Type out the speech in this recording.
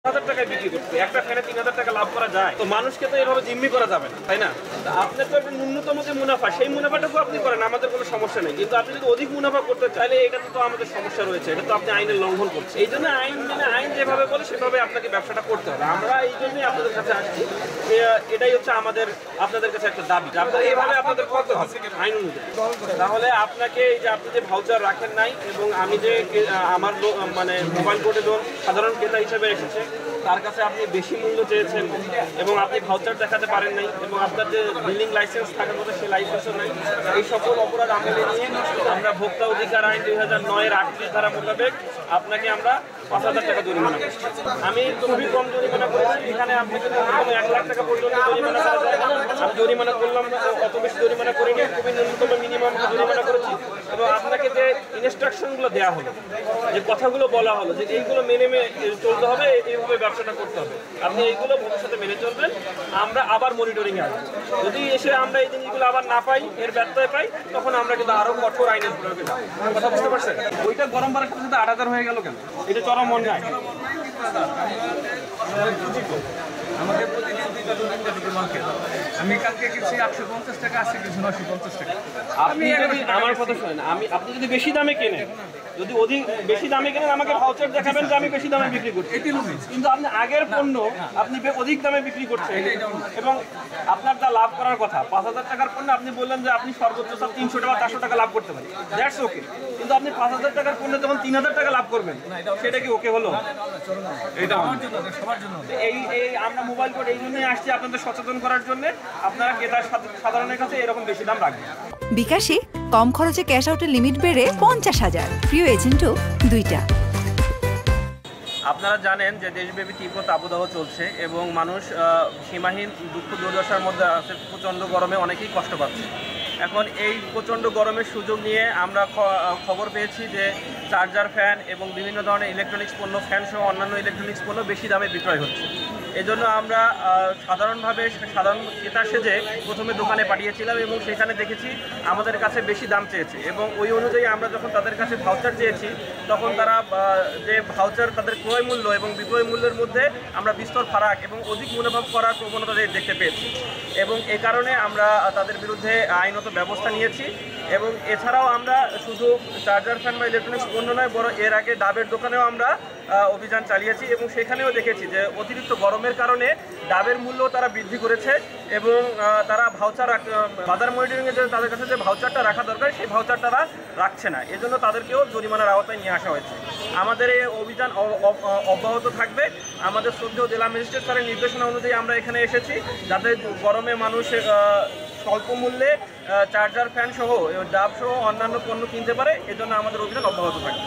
হাজার টাকায় বিক্রি করছে, একটা ফ্যানে 3000 টাকা লাভ করা যায়? তো মানুষকে তো এভাবে জিম্মি করা যাবে না, তাই না? আপনার তো একটা ন্যূনতম যে মুনাফা, সেই মুনাফাটুকু আপনি করেন, আমাদের কোনো সমস্যা নেই। কিন্তু আপনি যদি অধিক মুনাফা করতে চাইলে এটাতে তো আমাদের সমস্যা রয়েছে, এটা তো আপনি আইনের লঙ্ঘন করছেন। এই জন্য আইন মানে আইন যেভাবে বলে সেভাবে আপনাকে ব্যবসাটা করতে হবে। আমরা এই জন্যই আপনাদের কাছে আসছি, এটাই হচ্ছে আমাদের আপনাদের কাছে একটা দাবি, আপনার এইভাবে আপনাদের করতে হবে আইন অনুযায়ী। তাহলে আপনাকে এই যে আপনি যে ভাউচার রাখেন নাই, এবং আমি যে আমার মানে মোবাইল কোর্টে ধরুন সাধারণ ক্রেতা হিসেবে এসেছে, তার কাছে আপনি বেশি মূল্য চেয়েছেন এবং আপনি ভাউচার দেখাতে পারেন নাই, এবং আপনার যে বিলিং লাইসেন্স থাকার কথা সেই লাইসেন্সও নাই, এই সকল অপরাধ আমলে নিয়ে আমরা ভোক্তা অধিকার আইন 2009-এর 38 ধারা মোতাবেক আপনাকে আমরা 5000 টাকা জরিমানা করছি। আমি খুবই কম জরিমানা করেছি, এখানে আপনি যদি 1 লাখ টাকা পর্যন্ত জরিমানা করা যায়। আমি জরিমানা করলাম না, অত বেশি জরিমানা করিনি, খুবই ন্যূনতম মিনিমাম জরিমানা করেছি। এবং আপনাকে যে ইনস্ট্রাকশনগুলো দেওয়া হলো, যে কথাগুলো বলা হলো যে এইগুলো মেনে চলতে হবে, এইভাবে ব্যবসাটা করতে হবে, আপনি এইগুলো ভবিষ্যতে মেনে চলবেন। আমরা আবার মনিটরিংয়ে আসবো, যদি এসে আমরা এই জিনিসগুলো আবার না পাই, এর ব্যত্যয় পাই, তখন আমরা কিন্তু আরো কঠোর আইনের প্রয়োগে যাবো। কথা বুঝতে পারছেন? ওইটা গরম বাড়ার সাথে 8000 হয়ে গেল কেন? এটা চরম অন্যায়। আমাদের প্রতিদিন 2-3টা মাল খেতে হয়। আমি কালকে কিছু 850 টাকা, আজকে কিছু 950 টাকা। আপনি আমার কথা শোনেন, আপনি যদি বেশি দামে কেনেন, যদি অধিক বেশি দামে কেনেন, আমাকে ভাউচার দেখাবেন যে আমি বেশি দামে বিক্রি করছি। কিন্তু আপনি আগের পণ্য আপনি অধিক দামে বিক্রি করছেন, এবং আপনার যা লাভ করার কথা 5000 টাকার পণ্য, আপনি বললেন যে আপনি সর্বোচ্চ 300 টাকা 400 টাকা লাভ করতে পারেন, দ্যাটস ওকে। কিন্তু আপনি 5000 টাকার পণ্য যখন 3000 টাকা লাভ করবেন, সেটা কি ওকে হলো? এটা আমার জন্য, সবার জন্য। এই আমরা মোবাইল কোড এই জন্যই আসছি আপনাদের সচেতন করার জন্য। আপনারা ক্রেতার সাধারণের কাছে এরকম বেশি দাম রাখবেন। বিকাশে কম খরচে ক্যাশ আউটের লিমিট বেড়ে 50,000, প্রিয় এজেন্টও 2টা। আপনারা জানেন যে দেশব্যাপী তীব্র তাপদাহ চলছে এবং মানুষ সীমাহীন দুঃখ দুর্দশার মধ্যে আছে। প্রচণ্ড গরমে অনেকেই কষ্ট পাচ্ছে। এখন এই প্রচণ্ড গরমের সুযোগ নিয়ে আমরা খবর পেয়েছি যে চার্জার ফ্যান এবং বিভিন্ন ধরনের ইলেকট্রনিক্স পণ্য, ফ্যান সহ অন্যান্য ইলেকট্রনিক্স পণ্য বেশি দামে বিক্রয় হচ্ছে। এজন্য আমরা সাধারণ ক্রেতা সেজে প্রথমে দোকানে পাঠিয়েছিলাম এবং সেখানে দেখেছি আমাদের কাছে বেশি দাম চেয়েছে, এবং ওই অনুযায়ী আমরা যখন তাদের কাছে ভাউচার চেয়েছি, তখন তারা যে ভাউচার তাদের ক্রয় মূল্য এবং বিক্রয় মূল্যের মধ্যে আমরা বিস্তর ফারাক এবং অধিক মুনাফা করার প্রবণতা দেখতে পেয়েছি, এবং এ কারণে আমরা তাদের বিরুদ্ধে আইনত ব্যবস্থা নিয়েছি। এবং এছাড়াও আমরা শুধু চার্জার ফ্যান বা ইলেকট্রনিক্স পণ্য নয়, বড় এর আগে ডাবের দোকানেও আমরা অভিযান চালিয়েছি, এবং সেখানেও দেখেছি যে অতিরিক্ত গরমের কারণে ডাবের মূল্য তারা বৃদ্ধি করেছে, এবং তারা ভাউচার বাজার মনিটরিংয়ে যে তাদের কাছে যে ভাউচারটা রাখা দরকার, সেই ভাউচার তারা রাখছে না। এজন্য তাদেরকেও জরিমানার আওতায় নিয়ে আসা হয়েছে। আমাদের এই অভিযান অব্যাহত থাকবে। আমাদের শ্রদ্ধেয় জেলা ম্যাজিস্ট্রেট স্যারের নির্দেশনা অনুযায়ী আমরা এখানে এসেছি, যাতে গরমে মানুষ স্বল্প মূল্যে চার্জার ফ্যান সহ ডাব সহ অন্যান্য পণ্য কিনতে পারে। এজন্য আমাদের অভিযান অব্যাহত থাকবে।